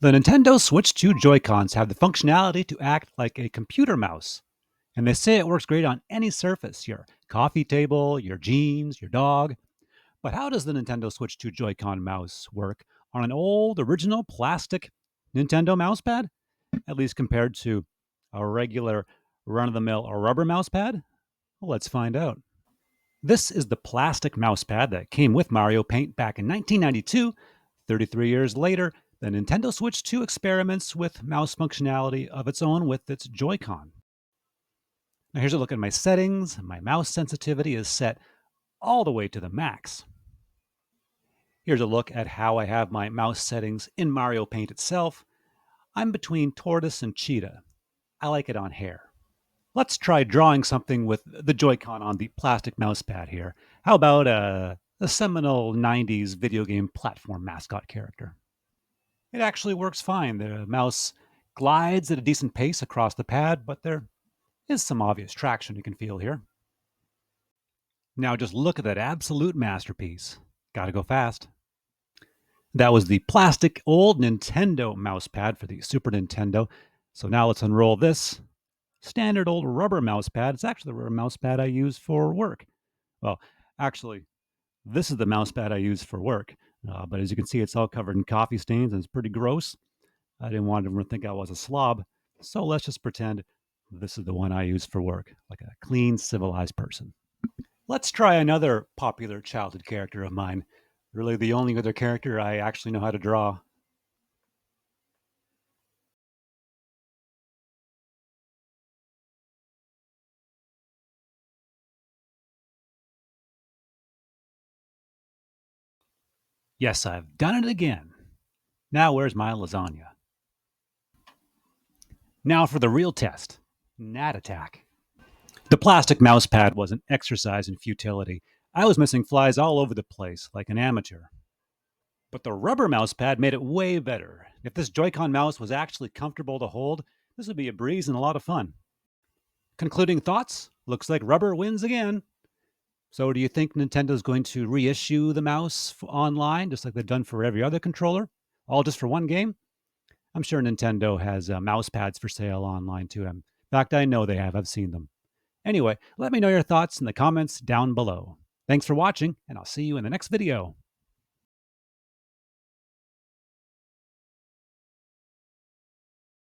The Nintendo Switch 2 Joy-Cons have the functionality to act like a computer mouse, and they say it works great on any surface, your coffee table, your jeans, your dog. But how does the Nintendo Switch 2 Joy-Con mouse work on an old, original plastic Nintendo mousepad, at least compared to a regular run-of-the-mill rubber mousepad? Well, let's find out. This is the plastic mousepad that came with Mario Paint back in 1992. 33 years later, the Nintendo Switch 2 experiments with mouse functionality of its own with its Joy-Con. Now here's a look at my settings. My mouse sensitivity is set all the way to the max. Here's a look at how I have my mouse settings in Mario Paint itself. I'm between tortoise and cheetah. I like it on hair. Let's try drawing something with the Joy-Con on the plastic mouse pad here. How about a seminal 90s video game platform mascot character? It actually works fine. The mouse glides at a decent pace across the pad, but there is some obvious traction you can feel here. Now just look at that absolute masterpiece. Gotta go fast. That was the plastic old Nintendo mouse pad for the Super Nintendo. So now let's unroll this standard old rubber mouse pad. It's actually the rubber mouse pad I use for work. Well, actually, this is the mouse pad I use for work. But as you can see, it's all covered in coffee stains and it's pretty gross. I didn't want everyone to think I was a slob. So let's just pretend this is the one I use for work, like a clean, civilized person. Let's try another popular childhood character of mine. Really the only other character I actually know how to draw. Yes, I've done it again. Now where's my lasagna? Now for the real test. Gnat attack. The plastic mouse pad was an exercise in futility. I was missing flies all over the place, like an amateur. But the rubber mouse pad made it way better. If this Joy-Con mouse was actually comfortable to hold, this would be a breeze and a lot of fun. Concluding thoughts? Looks like rubber wins again. So do you think Nintendo's going to reissue the mouse online, just like they've done for every other controller? All just for one game? I'm sure Nintendo has mouse pads for sale online too. In fact, I know they have. I've seen them. Anyway, let me know your thoughts in the comments down below. Thanks for watching, and I'll see you in the next video.